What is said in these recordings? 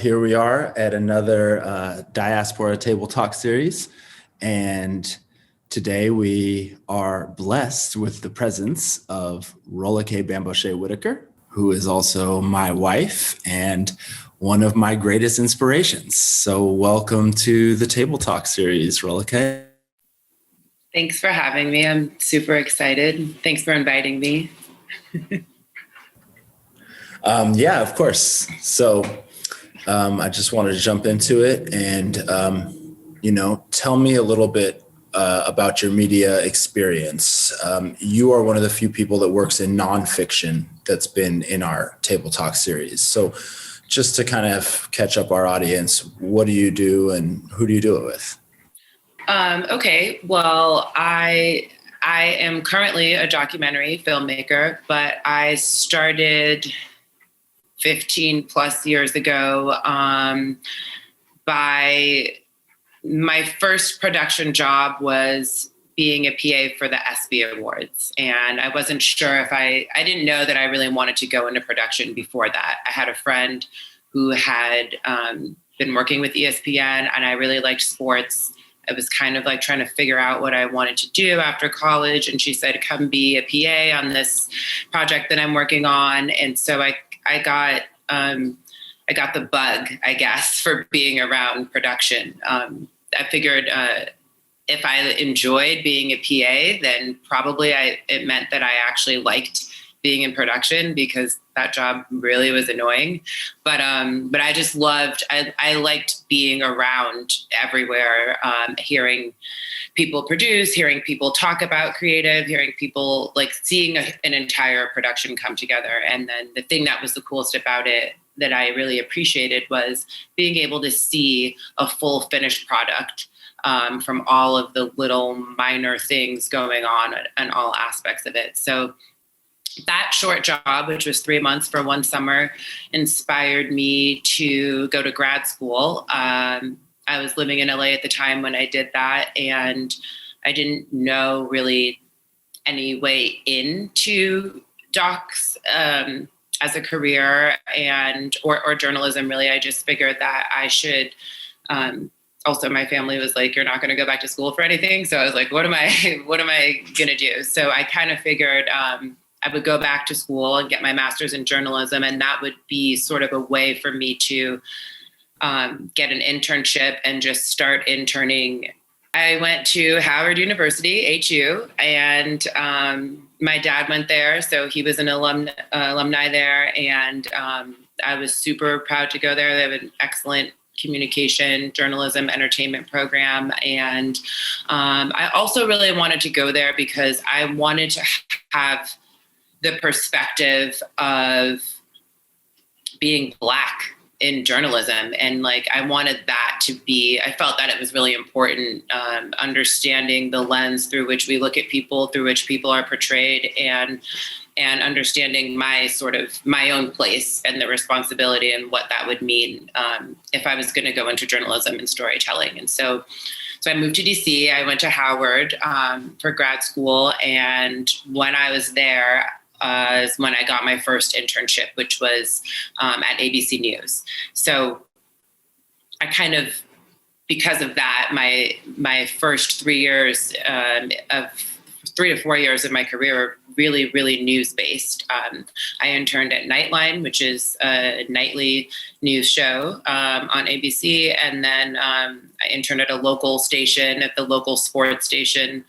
here we are at another Diaspora Table Talk series. And today we are blessed with the presence of Rolake Bamgbose Whitaker, who is also my wife and one of my greatest inspirations. So welcome to the Table Talk series, Rolake. Thanks for having me. I'm super excited. Thanks for inviting me. Yeah, of course. So I just wanted to jump into it and, tell me a little bit about your media experience. You are one of the few people that works in nonfiction that's been in our Table Talk series. So just to kind of catch up our audience, what do you do and who do you do it with? Okay, well, I am currently a documentary filmmaker, but I started 15 plus years ago by my first production job was being a PA for the ESPY Awards. And I wasn't sure if I didn't know that I really wanted to go into production before that. I had a friend who had been working with ESPN and I really liked sports. I was kind of like trying to figure out what I wanted to do after college. And she said, come be a PA on this project that I'm working on. And so I got the bug, I guess, for being around production. I figured if I enjoyed being a PA, then probably it meant that I actually liked being in production because that job really was annoying. But I just loved, I liked being around everywhere, hearing people produce, hearing people talk about creative, hearing people like seeing an entire production come together. And then the thing that was the coolest about it that I really appreciated was being able to see a full finished product from all of the little minor things going on and all aspects of it. So that short job, which was 3 months for one summer, inspired me to go to grad school. I was living in LA at the time when I did that, and I didn't know really any way into docs as a career or journalism, really. I just figured that I should, also my family was like, you're not going to go back to school for anything. So I was like, what am I going to do? So I kind of figured I would go back to school and get my master's in journalism. And that would be sort of a way for me to get an internship and just start interning. I went to Howard University, HU, and my dad went there. So he was an alumni there. And I was super proud to go there. They have an excellent communication, journalism, entertainment program. And I also really wanted to go there because I wanted to have the perspective of being Black in journalism. And like, I wanted that to be, I felt that it was really important, understanding the lens through which we look at people, through which people are portrayed, and understanding my own place and the responsibility and what that would mean if I was going to go into journalism and storytelling. And so I moved to DC. I went to Howard for grad school. And when I was there, is when I got my first internship, which was at ABC News. So I kind of, because of that, my first 3 years of 3 to 4 years of my career were really, really news-based. I interned at Nightline, which is a nightly news show on ABC. And then I interned at a local station, at the local sports station.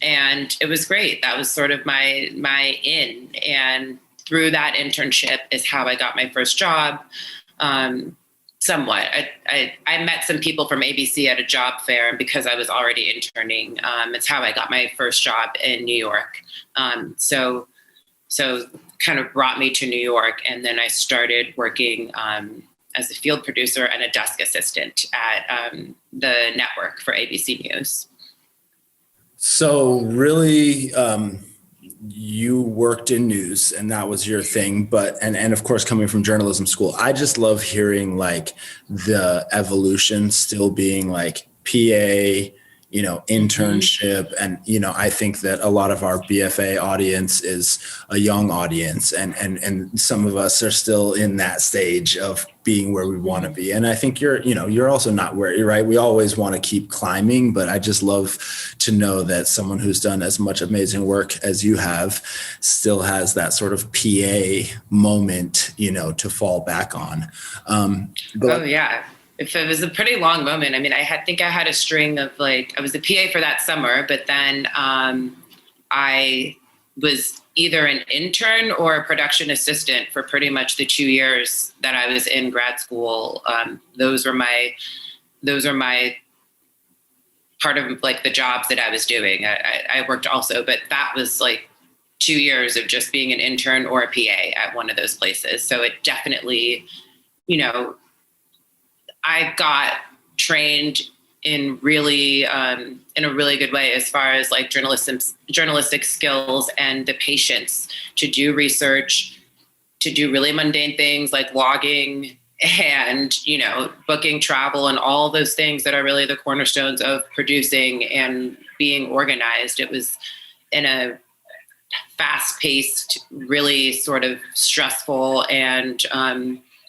And it was great. That was sort of my in. And through that internship is how I got my first job. Somewhat. I met some people from ABC at a job fair, and because I was already interning, it's how I got my first job in New York. So kind of brought me to New York, and then I started working as a field producer and a desk assistant at the network for ABC News. So really, you worked in news and that was your thing, but, and of course, coming from journalism school, I just love hearing like the evolution still being like PA, internship. And, I think that a lot of our BFA audience is a young audience, and some of us are still in that stage of being where we want to be. And I think you're also not where you're right. We always want to keep climbing, but I just love to know that someone who's done as much amazing work as you have still has that sort of PA moment, to fall back on. Oh yeah. If it was a pretty long moment, I think I had a string of I was the PA for that summer, but then I was either an intern or a production assistant for pretty much the 2 years that I was in grad school. Those are my part of the jobs that I was doing. I worked also, but that was 2 years of just being an intern or a PA at one of those places. So it definitely, I got trained in really in a really good way as far as journalistic skills and the patience to do research, to do really mundane things like logging and booking travel and all those things that are really the cornerstones of producing and being organized. It was in a fast-paced, really sort of stressful and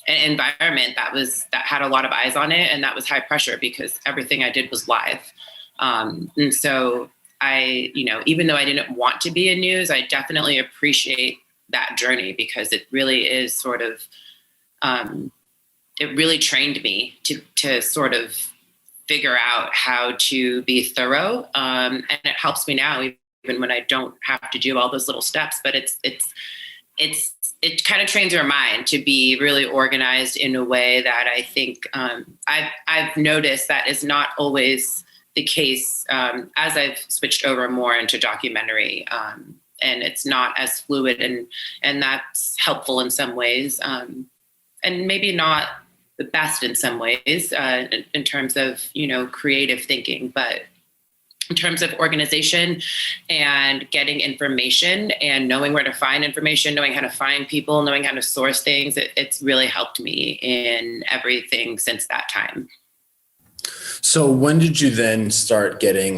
an environment that had a lot of eyes on it, and that was high pressure because everything I did was live. And so I, even though I didn't want to be in news, I definitely appreciate that journey because it really is sort of, it really trained me to sort of figure out how to be thorough. And it helps me now, even when I don't have to do all those little steps, but it kind of trains your mind to be really organized in a way that I think I've noticed that is not always the case as I've switched over more into documentary, and it's not as fluid, and that's helpful in some ways, and maybe not the best in some ways in terms of creative thinking, but in terms of organization and getting information and knowing where to find information, knowing how to find people, knowing how to source things, it's really helped me in everything since that time. So when did you then start getting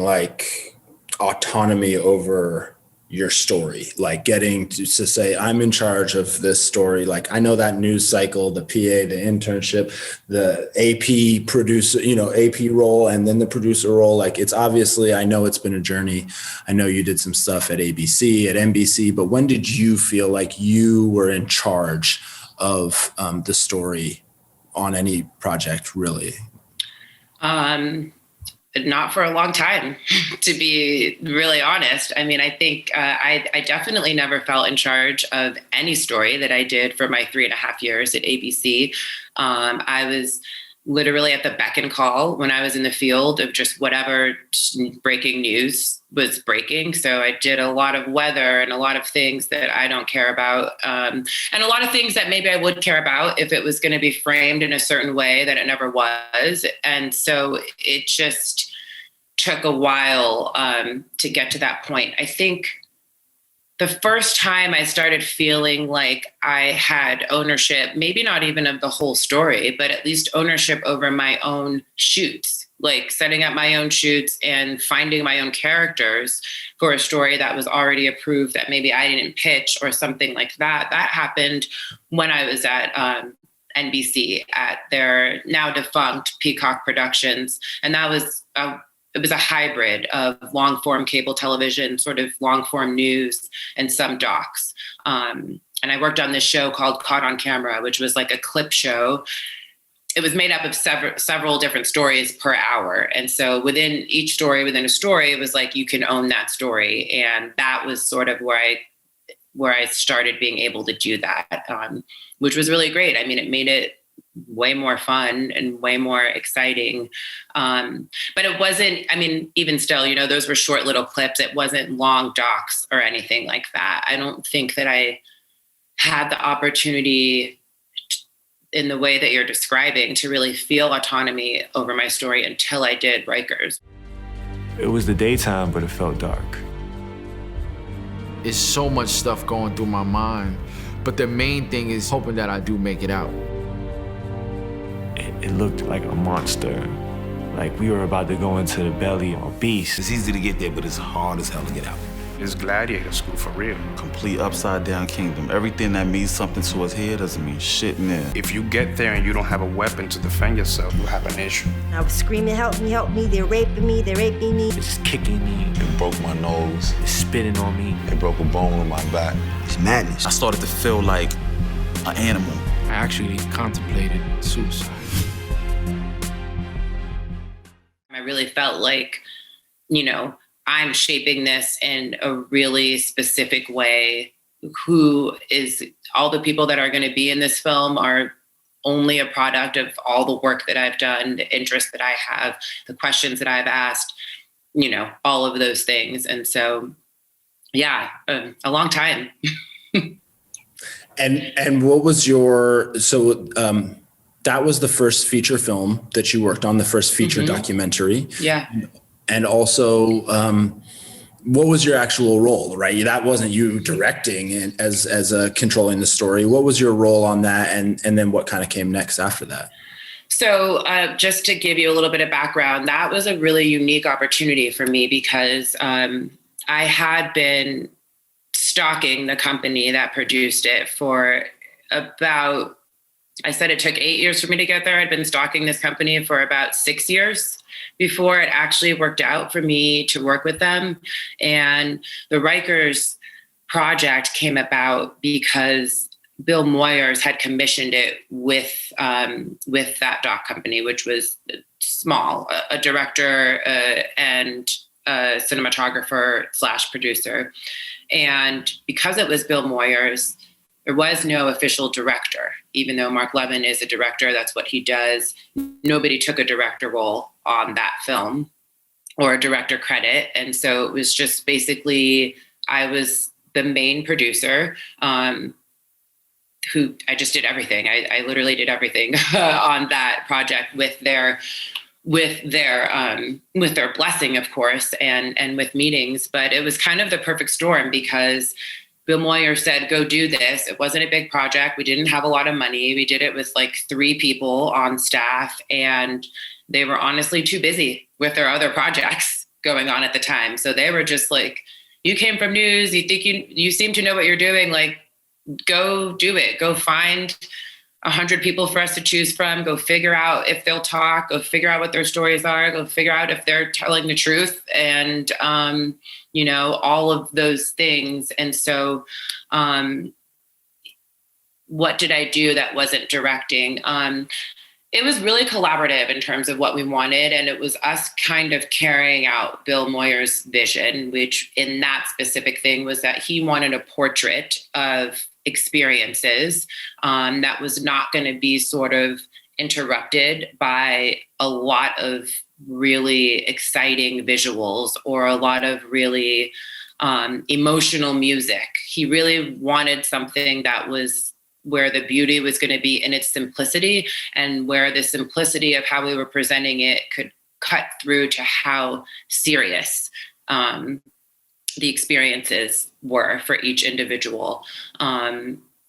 autonomy over your story, getting to say, I'm in charge of this story? I know that news cycle, the PA, the internship, the AP producer, AP role, and then the producer role. It's obviously, I know it's been a journey. I know you did some stuff at ABC, at NBC, but when did you feel like you were in charge of the story on any project, really? Not for a long time, to be really honest. I think I definitely never felt in charge of any story that I did for my 3.5 years at ABC. I was literally at the beck and call when I was in the field of just whatever breaking news was breaking. So I did a lot of weather and a lot of things that I don't care about, and a lot of things that maybe I would care about if it was going to be framed in a certain way that it never was. And so it just took a while to get to that point. I think the first time I started feeling like I had ownership, maybe not even of the whole story, but at least ownership over my own shoots, setting up my own shoots and finding my own characters for a story that was already approved that maybe I didn't pitch or something like that. That happened when I was at NBC at their now defunct Peacock Productions. And that was it was a hybrid of long form cable television, sort of long form news, and some docs. And I worked on this show called Caught on Camera, which was like a clip show. It was made up of several different stories per hour. And so within each story, within a story, it was like, you can own that story. And that was sort of where I started being able to do that, which was really great. I mean, it made it way more fun and way more exciting. But it wasn't, I mean, even still, those were short little clips. It wasn't long docs or anything like that. I don't think that I had the opportunity in the way that you're describing to really feel autonomy over my story until I did Rikers. It was the daytime, but it felt dark. It's so much stuff going through my mind, but the main thing is hoping that I do make it out. It looked like a monster Like we were about to go into the belly of a beast. It's easy to get there, but it's hard as hell to get out. It's gladiator school for real. Complete upside down kingdom. Everything that means something to us here doesn't mean shit in there. If you get there and you don't have a weapon to defend yourself, you have an issue. I was screaming, help me, they're raping me. It's kicking me, It broke my nose. it's spitting on me. It broke a bone in my back. It's madness. I started to feel like an animal. I actually contemplated suicide. I really felt like, I'm shaping this in a really specific way. Who is all the people that are going to be in this film are only a product of all the work that I've done, the interests that I have, the questions that I've asked, all of those things. And so, yeah, a long time. And what was that was the first feature film that you worked on, the first feature documentary. Yeah. And also, what was your actual role, right? That wasn't you directing and as controlling the story. What was your role on that? And then what kind of came next after that? So just to give you a little bit of background, that was a really unique opportunity for me because I had been stalking the company that produced it for about, I said it took 8 years for me to get there. I'd been stalking this company for about 6 years before it actually worked out for me to work with them. And the Rikers project came about because Bill Moyers had commissioned it with that doc company, which was small, a director and a cinematographer / producer. And because it was Bill Moyers, there was no official director. Even though Mark Levin is a director, that's what he does. Nobody took a director role on that film or a director credit. And so it was just basically, I was the main producer who I just did everything. I literally did everything on that project with their blessing, of course, and with meetings. But it was kind of the perfect storm because Bill Moyers said, go do this. It wasn't a big project. We didn't have a lot of money. We did it with like 3 people on staff, and they were honestly too busy with their other projects going on at the time. So they were just like, you came from news. You think you seem to know what you're doing. Like, go do it. Go find 100 people for us to choose from. Go figure out if they'll talk. Go figure out what their stories are. Go figure out if they're telling the truth. And, all of those things. And so what did I do that wasn't directing? It was really collaborative in terms of what we wanted. And it was us kind of carrying out Bill Moyers' vision, which in that specific thing was that he wanted a portrait of experiences that was not going to be sort of interrupted by a lot of really exciting visuals or a lot of really emotional music. He really wanted something that was where the beauty was going to be in its simplicity, and where the simplicity of how we were presenting it could cut through to how serious the experiences were for each individual.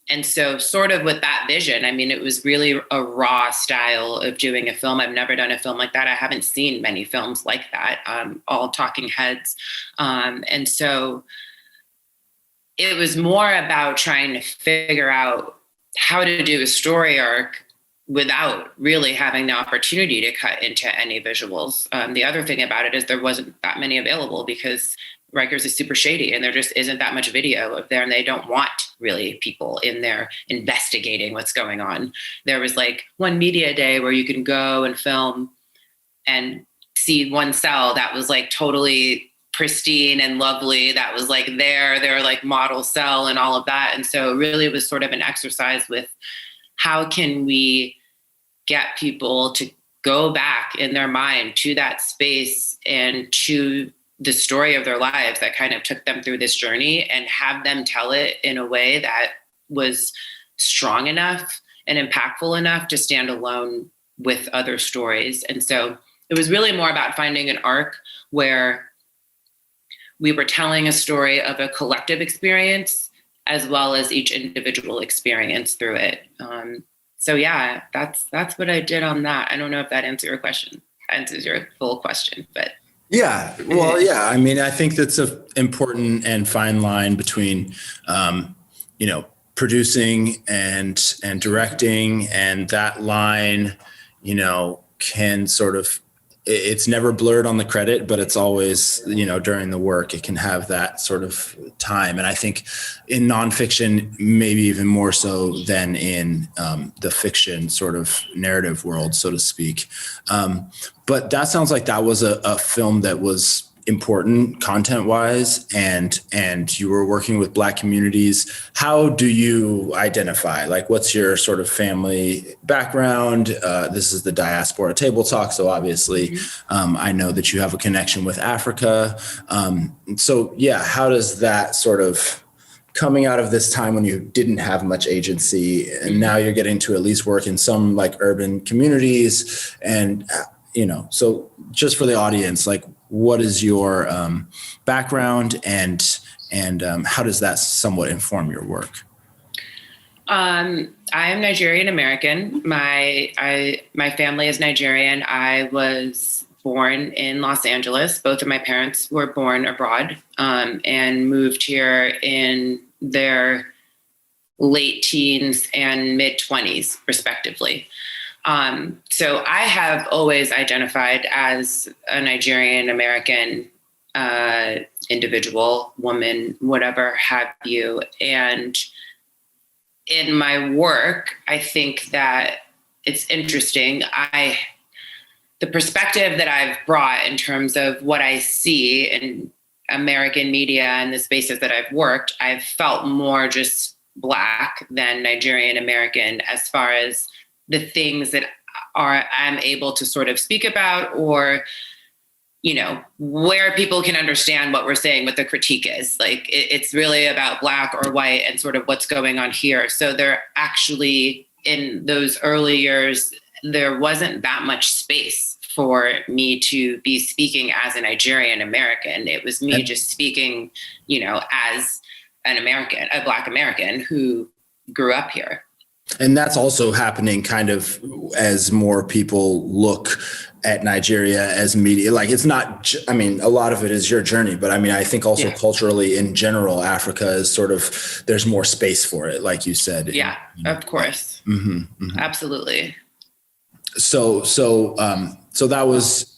And so sort of with that vision, I mean, it was really a raw style of doing a film. I've never done a film like that. I haven't seen many films like that, all talking heads. And so it was more about trying to figure out how to do a story arc without really having the opportunity to cut into any visuals. The other thing about it is there wasn't that many available because Rikers is super shady and there just isn't that much video up there, and they don't want really people in there investigating what's going on. There was like one media day where you can go and film and see one cell that was like totally pristine and lovely. That was like their like model cell and all of that. And so really it was sort of an exercise with how can we get people to go back in their mind to that space and to the story of their lives that kind of took them through this journey, and have them tell it in a way that was strong enough and impactful enough to stand alone with other stories. And so it was really more about finding an arc where we were telling a story of a collective experience as well as each individual experience through it. So yeah, that's what I did on that. I don't know if that answered your question. answers your full question, but. Yeah. Well, yeah. I mean, I think that's an important and fine line between, producing and directing, and that line, can sort of, it's never blurred on the credit, but it's always, during the work, it can have that sort of time. And I think in nonfiction, maybe even more so than in the fiction sort of narrative world, so to speak. But that sounds like that was a film that was important content-wise, and you were working with Black communities. How do you identify? Like, what's your sort of family background? This is the Diaspora Table Talks, so obviously, I know that you have a connection with Africa. So yeah, how does that sort of, coming out of this time when you didn't have much agency, and now you're getting to at least work in some like urban communities, and so just for the audience, like, what is your background, and how does that somewhat inform your work? I am Nigerian American. My family is Nigerian. I was born in Los Angeles. Both of my parents were born abroad, and moved here in their late teens and mid 20s, respectively. So I have always identified as a Nigerian American individual, woman, whatever have you. And in my work, I think that it's interesting. The perspective that I've brought in terms of what I see in American media and the spaces that I've worked, I've felt more just Black than Nigerian American as far as the things that I'm able to sort of speak about, or, where people can understand what we're saying, what the critique is. Like, it's really about Black or white and sort of what's going on here. So there actually, in those early years, there wasn't that much space for me to be speaking as a Nigerian American. It was me just speaking, as an American, a Black American who grew up here. And that's also happening kind of as more people look at Nigeria as media. Like, it's not, a lot of it is your journey, but I think also culturally in general, Africa is sort of, there's more space for it, like you said. Yeah, of course. Absolutely. So that was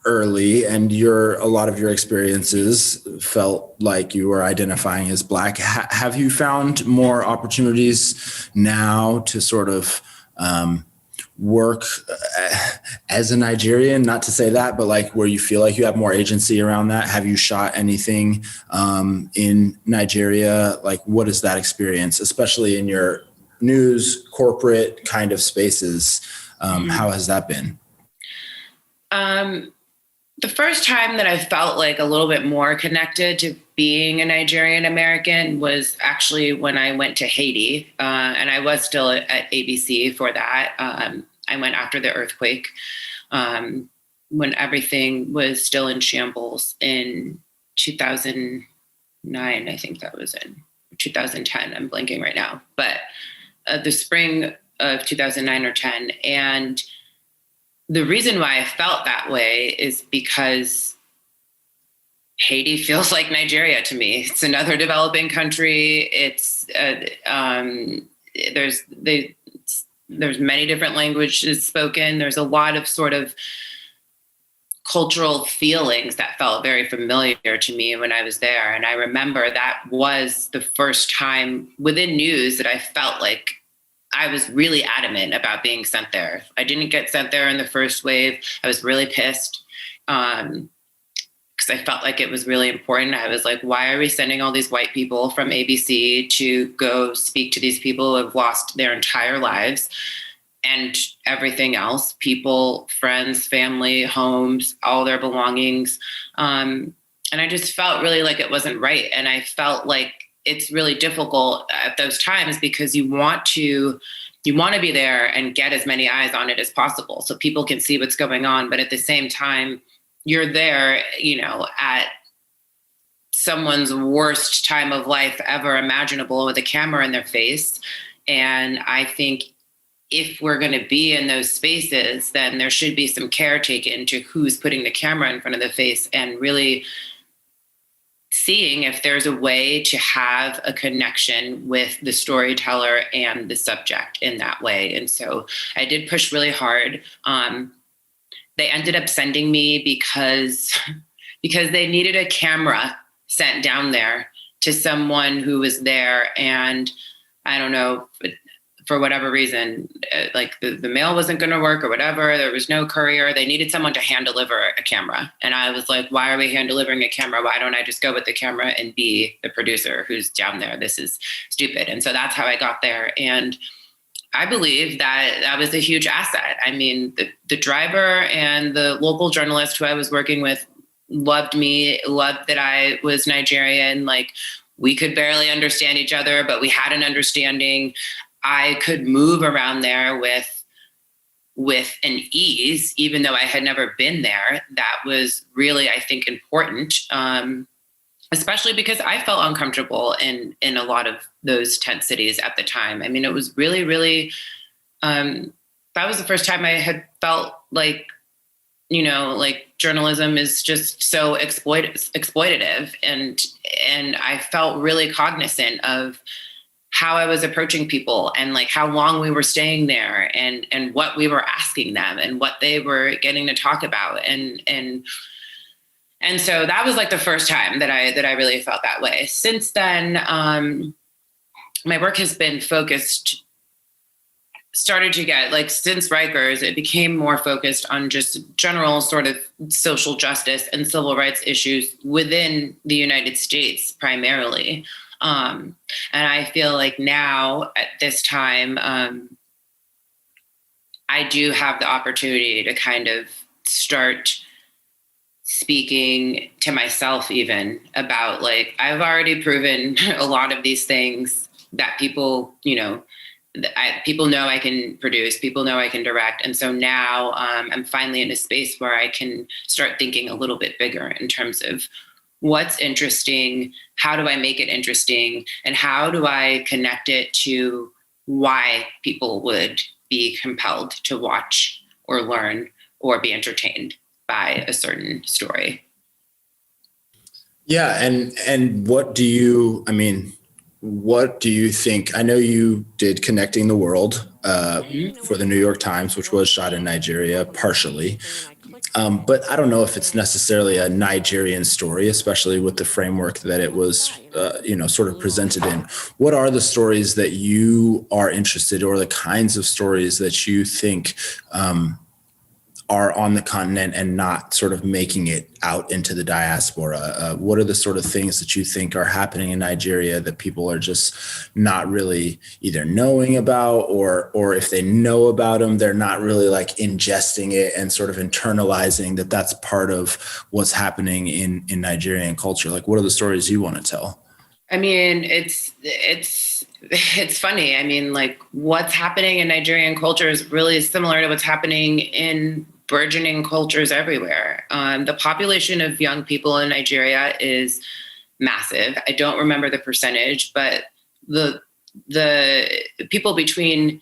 early, and a lot of your experiences felt like you were identifying as Black. Have you found more opportunities now to sort of work as a Nigerian? Not to say that, but like where you feel like you have more agency around that. Have you shot anything in Nigeria? Like, what is that experience, especially in your news, corporate kind of spaces? How has that been? The first time that I felt like a little bit more connected to being a Nigerian American was actually when I went to Haiti, and I was still at ABC for that. I went after the earthquake, when everything was still in shambles in 2009, I think that was in 2010. I'm blanking right now, but the spring of 2009 or 10. And the reason why I felt that way is because Haiti feels like Nigeria to me. It's another developing country. It's there's many different languages spoken. There's a lot of sort of cultural feelings that felt very familiar to me when I was there. And I remember that was the first time within news that I felt like I was really adamant about being sent there. I didn't get sent there in the first wave. I was really pissed because I felt like it was really important. I was like, why are we sending all these white people from ABC to go speak to these people who have lost their entire lives and everything else, people, friends, family, homes, all their belongings. And I just felt really like it wasn't right. And I felt like it's really difficult at those times because you want to be there and get as many eyes on it as possible so people can see what's going on. But at the same time, you're there, at someone's worst time of life ever imaginable with a camera in their face. And I think if we're going to be in those spaces, then there should be some care taken to who's putting the camera in front of the face and really seeing if there's a way to have a connection with the storyteller and the subject in that way. And so I did push really hard. They ended up sending me because they needed a camera sent down there to someone who was there. And I don't know, for whatever reason, like the mail wasn't going to work or whatever. There was no courier. They needed someone to hand deliver a camera. And I was like, why are we hand delivering a camera? Why don't I just go with the camera and be the producer who's down there? This is stupid. And so that's how I got there. And I believe that was a huge asset. I mean, the driver and the local journalist who I was working with loved me, loved that I was Nigerian. Like, we could barely understand each other, but we had an understanding. I could move around there with an ease, even though I had never been there. That was really, I think, important, especially because I felt uncomfortable in a lot of those tent cities at the time. I mean, it was really, really, that was the first time I had felt like, like journalism is just so exploitative. And I felt really cognizant of how I was approaching people and like how long we were staying there and what we were asking them and what they were getting to talk about. And so that was like the first time that I really felt that way. Since then, my work has been started to get, like, since Rikers, it became more focused on just general sort of social justice and civil rights issues within the United States primarily. And I feel like now at this time, I do have the opportunity to kind of start speaking to myself even about, like, I've already proven a lot of these things that people, people know I can produce, people know I can direct. And so now I'm finally in a space where I can start thinking a little bit bigger in terms of what's interesting, how do I make it interesting, and how do I connect it to why people would be compelled to watch or learn or be entertained by a certain story. Yeah. And what do you think? I know you did Connecting the World for the New York Times, which was shot in Nigeria partially. But I don't know if it's necessarily a Nigerian story, especially with the framework that it was, sort of presented in. What are the stories that you are interested, or the kinds of stories that you think are on the continent and not sort of making it out into the diaspora? What are the sort of things that you think are happening in Nigeria that people are just not really either knowing about, or if they know about them, they're not really like ingesting it and sort of internalizing that that's part of what's happening in Nigerian culture? Like, what are the stories you want to tell? I mean, it's funny. I mean, like, what's happening in Nigerian culture is really similar to what's happening in burgeoning cultures everywhere. The population of young people in Nigeria is massive. I don't remember the percentage, but the people between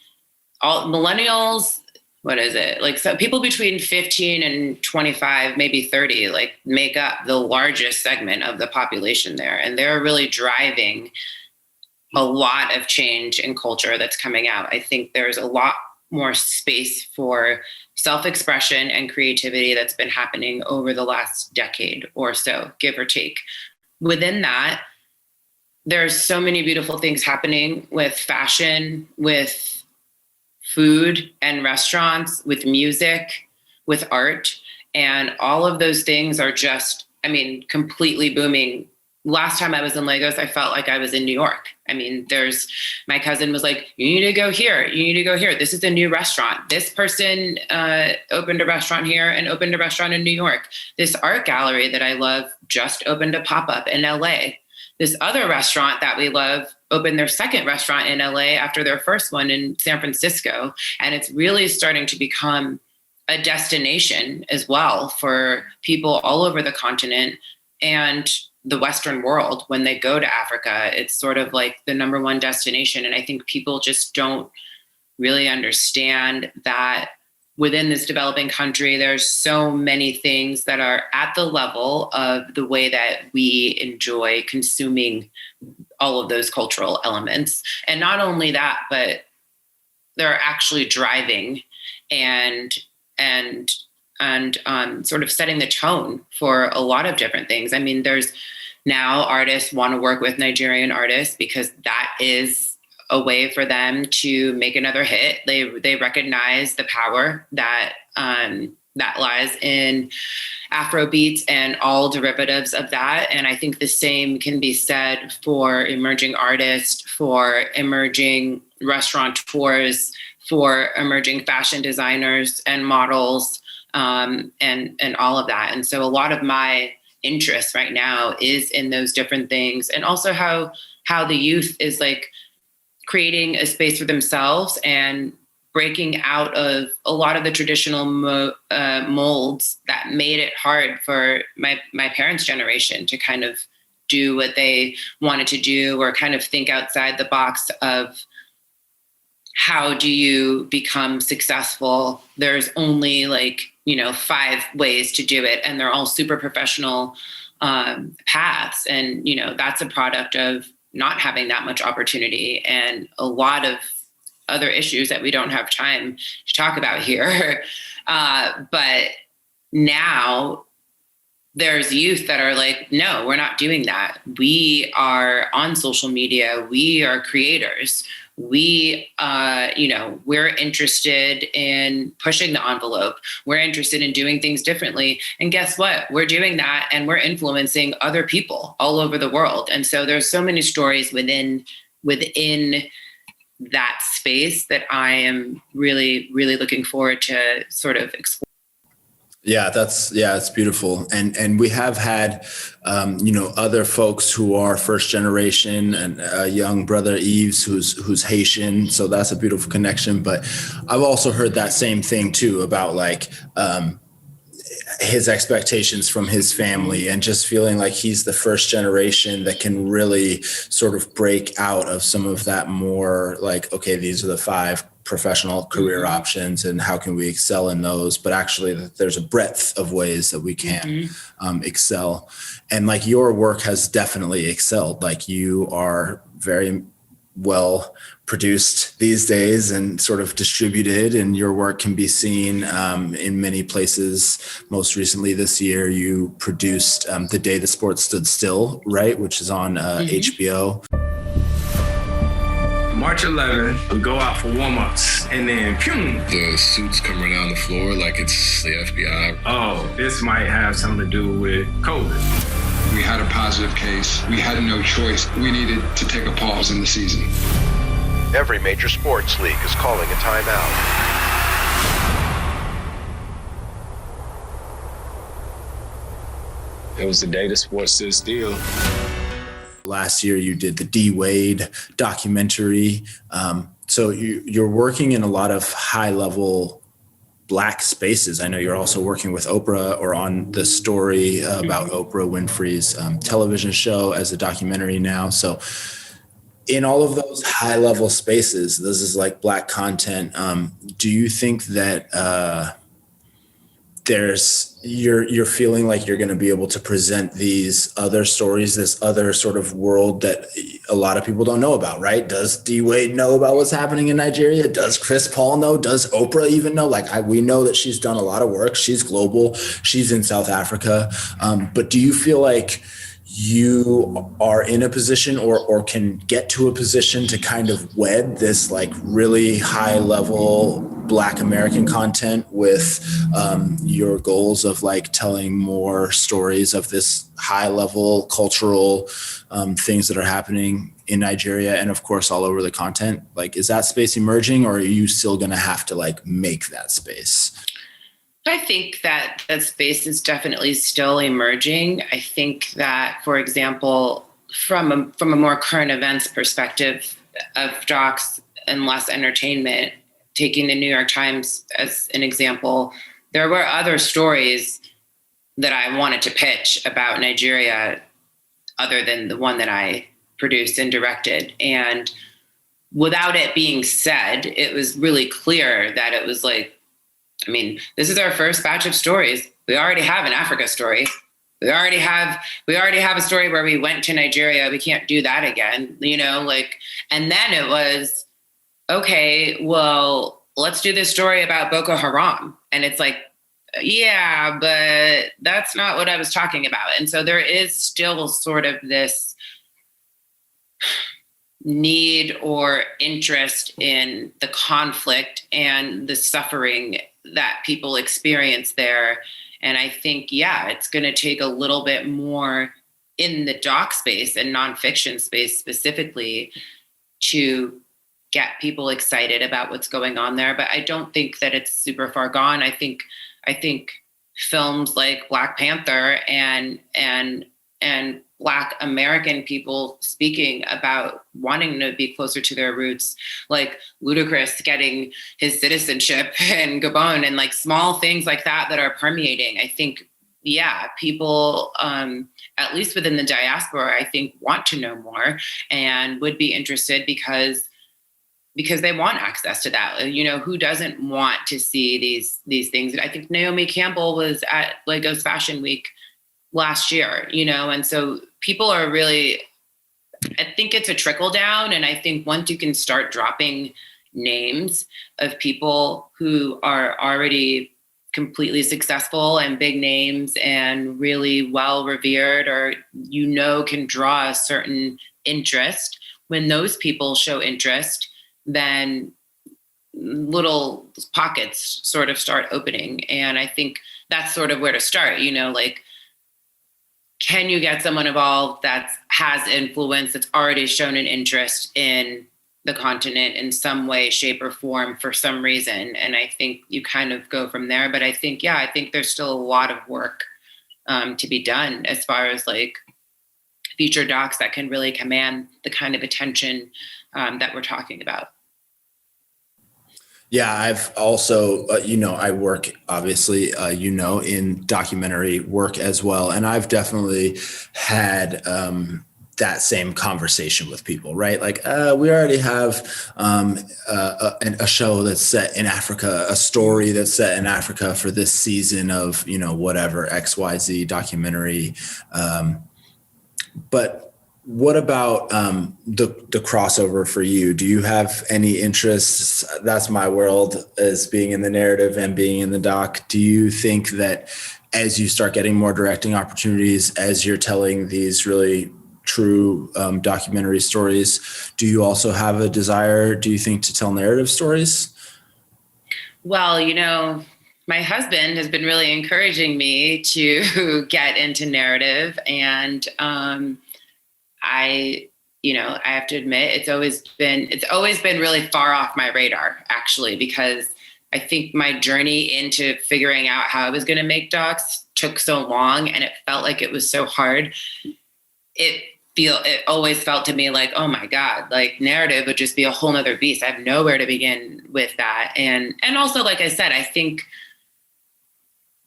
all millennials, what is it? Like, so people between 15 and 25, maybe 30, like, make up the largest segment of the population there. And they're really driving a lot of change in culture that's coming out. I think there's a lot more space for self-expression and creativity that's been happening over the last decade or so, give or take. Within that, there's so many beautiful things happening with fashion, with food and restaurants, with music, with art. And all of those things are just, completely booming. Last time I was in Lagos, I felt like I was in New York. I mean, my cousin was like, you need to go here. You need to go here. This is a new restaurant. This person opened a restaurant here and opened a restaurant in New York. This art gallery that I love just opened a pop-up in LA. This other restaurant that we love opened their second restaurant in LA after their first one in San Francisco. And it's really starting to become a destination as well for people all over the continent and the Western world. When they go to Africa, it's sort of like the number one destination. And I think people just don't really understand that within this developing country, there's so many things that are at the level of the way that we enjoy consuming all of those cultural elements. And not only that, but they're actually driving and sort of setting the tone for a lot of different things. I mean, there's now artists want to work with Nigerian artists because that is a way for them to make another hit. They recognize the power that that lies in Afro beats and all derivatives of that. And I think the same can be said for emerging artists, for emerging restaurateurs, for emerging fashion designers and models, and all of that. And so a lot of my interest right now is in those different things, and also how the youth is like creating a space for themselves and breaking out of a lot of the traditional molds that made it hard for my parents' generation to kind of do what they wanted to do, or kind of think outside the box of how do you become successful? There's only 5 ways to do it, and they're all super professional paths. And, that's a product of not having that much opportunity and a lot of other issues that we don't have time to talk about here. But now there's youth that are like, no, we're not doing that. We are on social media. We are creators. We, we're interested in pushing the envelope. We're interested in doing things differently. And guess what? We're doing that, and we're influencing other people all over the world. And so there's so many stories within that space that I am really, really looking forward to sort of explore. Yeah, it's beautiful. And we have had, other folks who are first generation, and young brother Yves, who's Haitian. So that's a beautiful connection. But I've also heard that same thing too, about his expectations from his family, and just feeling like he's the first generation that can really sort of break out of some of that more like, okay, these are the 5 professional career options and how can we excel in those, but actually there's a breadth of ways that we can excel. And like your work has definitely excelled. Like you are very well produced these days and sort of distributed, and your work can be seen in many places. Most recently this year, you produced The Day the Sport Stood Still, right? Which is on HBO. March 11th, we go out for warm-ups, and then, pew! The suits come right down the floor like it's the FBI. Oh, this might have something to do with COVID. We had a positive case. We had no choice. We needed to take a pause in the season. Every major sports league is calling a timeout. It was the day the sport stood still. Last year, you did the D. Wade documentary. So you're working in a lot of high-level Black spaces. I know you're also working with Oprah, or on the story about Oprah Winfrey's television show as a documentary now. So in all of those high-level spaces, this is like Black content. Do you think that you're feeling like you're going to be able to present these other stories, this other sort of world that a lot of people don't know about, right? Does D. Wade know about what's happening in Nigeria? Does Chris Paul know? Does Oprah even know? We know that she's done a lot of work. She's global. She's in South Africa. But do you feel like you are in a position or can get to a position to kind of wed this like really high level Black American content with your goals of like telling more stories of this high level cultural things that are happening in Nigeria and of course all over the content? Like, is that space emerging, or are you still going to have to like make that space? I think that that space is definitely still emerging. I think that, for example, from a more current events perspective of docs and less entertainment, taking the New York Times as an example, there were other stories that I wanted to pitch about Nigeria other than the one that I produced and directed. And without it being said, it was really clear that it was like, I mean, this is our first batch of stories. We already have an Africa story. We already have a story where we went to Nigeria. We can't do that again, you know, like, and then it was, okay, well, let's do this story about Boko Haram. And it's like, yeah, but that's not what I was talking about. And so there is still sort of this need or interest in the conflict and the suffering that people experience there. And I think, yeah, it's going to take a little bit more in the doc space and nonfiction space specifically to get people excited about what's going on there. But I don't think that it's super far gone. I think films like Black Panther and Black American people speaking about wanting to be closer to their roots, like Ludacris getting his citizenship in Gabon, and like small things like that are permeating. I think, yeah, people, at least within the diaspora, I think want to know more and would be interested because they want access to that. You know, who doesn't want to see these things? I think Naomi Campbell was at Lagos Fashion Week last year, you know, and so people are really, I think it's a trickle down. And I think once you can start dropping names of people who are already completely successful and big names and really well revered, or, you know, can draw a certain interest, when those people show interest, then little pockets sort of start opening. And I think that's sort of where to start, you know, like, can you get someone involved that has influence, that's already shown an interest in the continent in some way, shape, or form for some reason? And I think you kind of go from there. But I think, yeah, I think there's still a lot of work to be done as far as like feature docs that can really command the kind of attention that we're talking about. Yeah, I've also, I work obviously, in documentary work as well. And I've definitely had that same conversation with people, right? Like, we already have a show that's set in Africa, a story that's set in Africa for this season of, whatever, XYZ documentary. But what about the crossover for you? Do you have any interests? That's my world, as being in the narrative and being in the doc. Do you think that as you start getting more directing opportunities, as you're telling these really true documentary stories, do you also have a desire, do you think, to tell narrative stories? Well, my husband has been really encouraging me to get into narrative, and I have to admit, it's always been really far off my radar, actually, because I think my journey into figuring out how I was going to make docs took so long, and it felt like it was so hard. It always felt to me like, oh my God, like narrative would just be a whole nother beast. I have nowhere to begin with that. And also, like I said, I think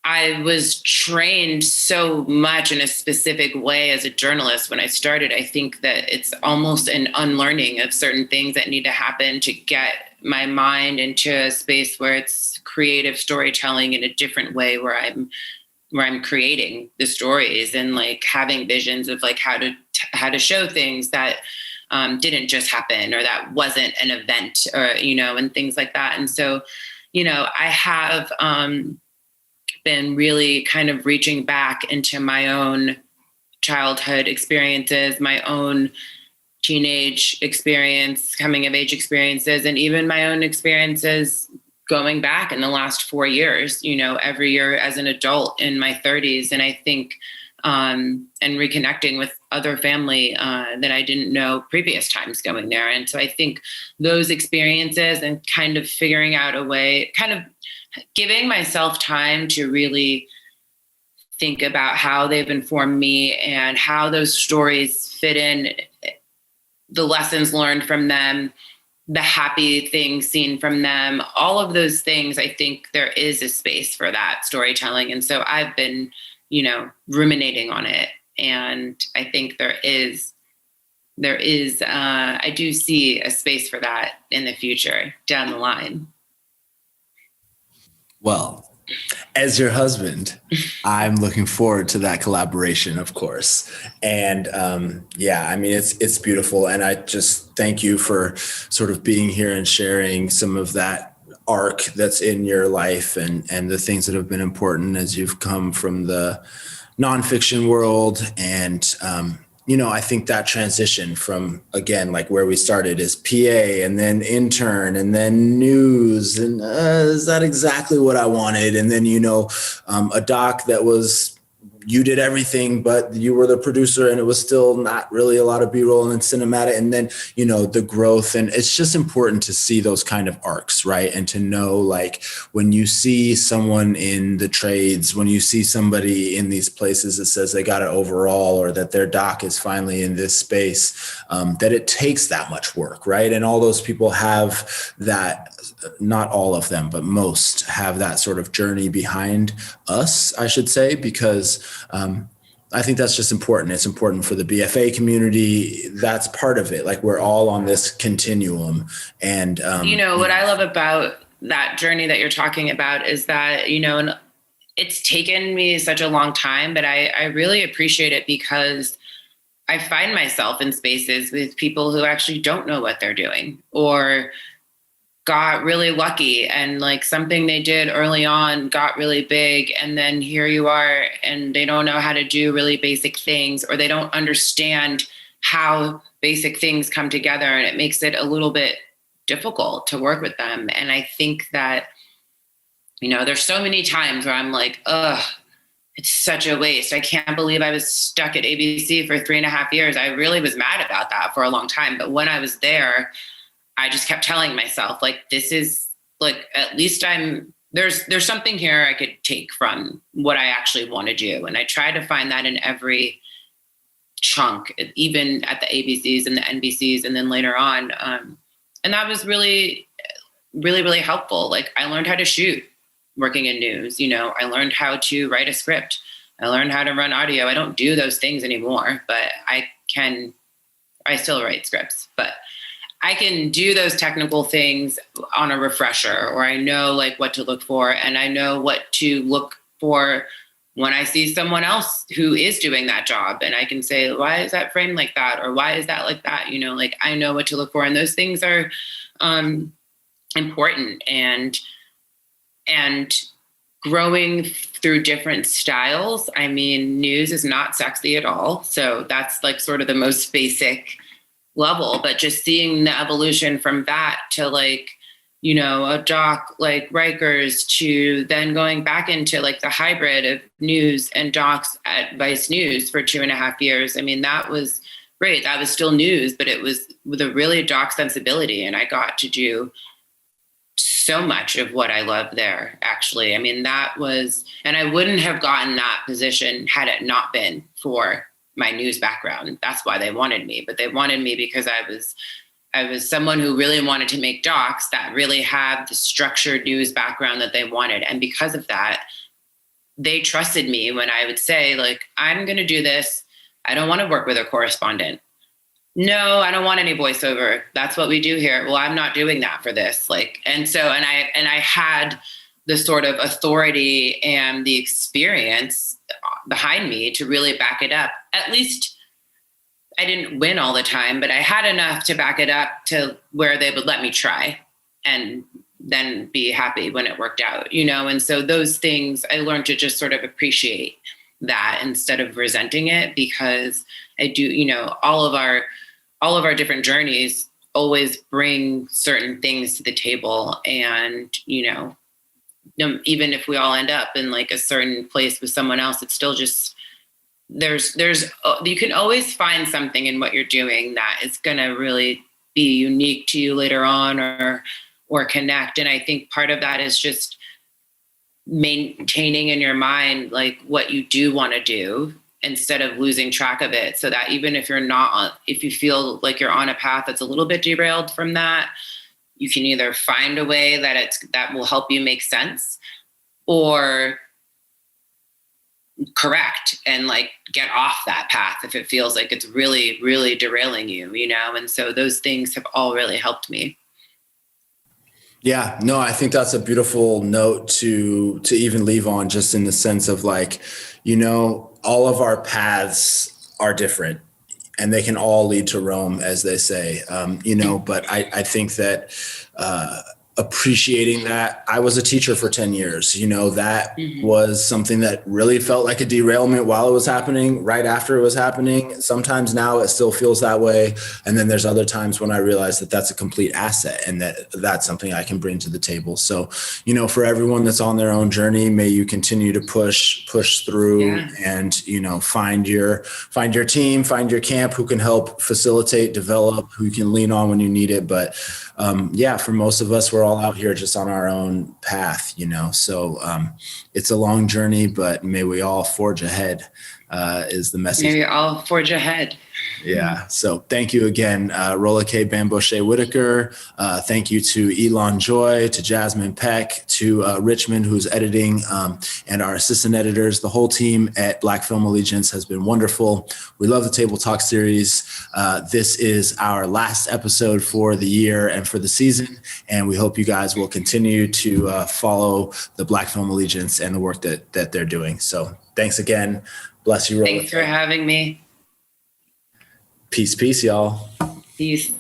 I was trained so much in a specific way as a journalist when I started. I think that it's almost an unlearning of certain things that need to happen to get my mind into a space where it's creative storytelling in a different way, where I'm creating the stories and like having visions of like how to show things that didn't just happen, or that wasn't an event, or, and things like that. And so, I have been really kind of reaching back into my own childhood experiences, my own teenage experience, coming of age experiences, and even my own experiences going back in the last 4 years, every year as an adult in my 30s. And I think, and reconnecting with other family that I didn't know previous times going there. And so I think those experiences and kind of figuring out a way, kind of giving myself time to really think about how they've informed me and how those stories fit in, the lessons learned from them, the happy things seen from them, all of those things. I think there is a space for that storytelling. And so I've been, ruminating on it. And I think there is there is, I do see a space for that in the future down the line. Well, as your husband, I'm looking forward to that collaboration, of course. And yeah, I mean, it's beautiful. And I just thank you for sort of being here and sharing some of that arc that's in your life and the things that have been important as you've come from the nonfiction world. And I think that transition from, again, like where we started is PA and then intern and then news. And is that exactly what I wanted? And then, a doc that was, you did everything, but you were the producer and it was still not really a lot of B-roll and cinematic. And then, the growth. And it's just important to see those kind of arcs, right? And to know, like, when you see someone in the trades, when you see somebody in these places that says they got it overall, or that their doc is finally in this space, that it takes that much work, right? And all those people have that, not all of them, but most have that sort of journey behind us, I should say, because I think that's just important. It's important for the BFA community. That's part of it. Like, we're all on this continuum. And, what I love about that journey that you're talking about is that, and it's taken me such a long time, but I really appreciate it because I find myself in spaces with people who actually don't know what they're doing, or got really lucky and like something they did early on got really big. And then here you are and they don't know how to do really basic things, or they don't understand how basic things come together. And it makes it a little bit difficult to work with them. And I think that, there's so many times where I'm like, it's such a waste. I can't believe I was stuck at ABC for 3.5 years. I really was mad about that for a long time. But when I was there, I just kept telling myself, like, this is like, at least there's something here I could take from what I actually want to do. And I try to find that in every chunk, even at the ABCs and the NBCs, and then later on. And that was really, really, really helpful. Like, I learned how to shoot working in news. I learned how to write a script. I learned how to run audio. I don't do those things anymore, but I still write scripts, but I can do those technical things on a refresher, or I know like what to look for, and I know what to look for when I see someone else who is doing that job, and I can say, why is that framed like that? Or why is that like that? Like, I know what to look for, and those things are important. And growing through different styles. I mean, news is not sexy at all. So that's like sort of the most basic level, but just seeing the evolution from that to like, a doc like Rikers, to then going back into like the hybrid of news and docs at Vice News for 2.5 years. I mean, that was great. That was still news, but it was with a really doc sensibility. And I got to do so much of what I love there, actually. I mean, that was, and I wouldn't have gotten that position had it not been for my news background. That's why they wanted me, but they wanted me because I was someone who really wanted to make docs that really had the structured news background that they wanted. And because of that, they trusted me when I would say, like, I'm going to do this. I don't want to work with a correspondent. No, I don't want any voiceover. That's what we do here. Well, I'm not doing that for this. Like, and I had the sort of authority and the experience behind me to really back it up. At least I didn't win all the time, but I had enough to back it up to where they would let me try and then be happy when it worked out, And so those things I learned to just sort of appreciate that instead of resenting it, because I do, all of our different journeys always bring certain things to the table. And, even if we all end up in like a certain place with someone else, it's still just, you can always find something in what you're doing that is going to really be unique to you later on or connect. And I think part of that is just maintaining in your mind, like, what you do want to do instead of losing track of it. So that even if if you feel like you're on a path that's a little bit derailed from that, you can either find a way that will help you make sense, or correct and like get off that path if it feels like it's really, really derailing you, you know? And so those things have all really helped me. Yeah, no, I think that's a beautiful note to even leave on, just in the sense of like, you know, all of our paths are different and they can all lead to Rome, as they say, you know, but I think that appreciating that. I was a teacher for 10 years, you know, that was something that really felt like a derailment while it was happening, right after it was happening. Sometimes now it still feels that way. And then there's other times when I realize that that's a complete asset and that that's something I can bring to the table. So, you know, for everyone that's on their own journey, may you continue to push through and, you know, find your team, find your camp who can help facilitate, develop, who you can lean on when you need it. But yeah, for most of us, we're all out here just on our own path, you know, so it's a long journey, but may we all forge ahead is the message. May we all forge ahead. Yeah. So thank you again, Rolake Bamgbose Whitaker. Thank you to Elon Joy, to Jasmine Peck, to Richmond, who's editing, and our assistant editors. The whole team at Black Film Allegiance has been wonderful. We love the Table Talk series. This is our last episode for the year and for the season. And we hope you guys will continue to follow the Black Film Allegiance and the work that they're doing. So thanks again. Bless you, Rolake. Thanks for having me. Peace, y'all. Peace.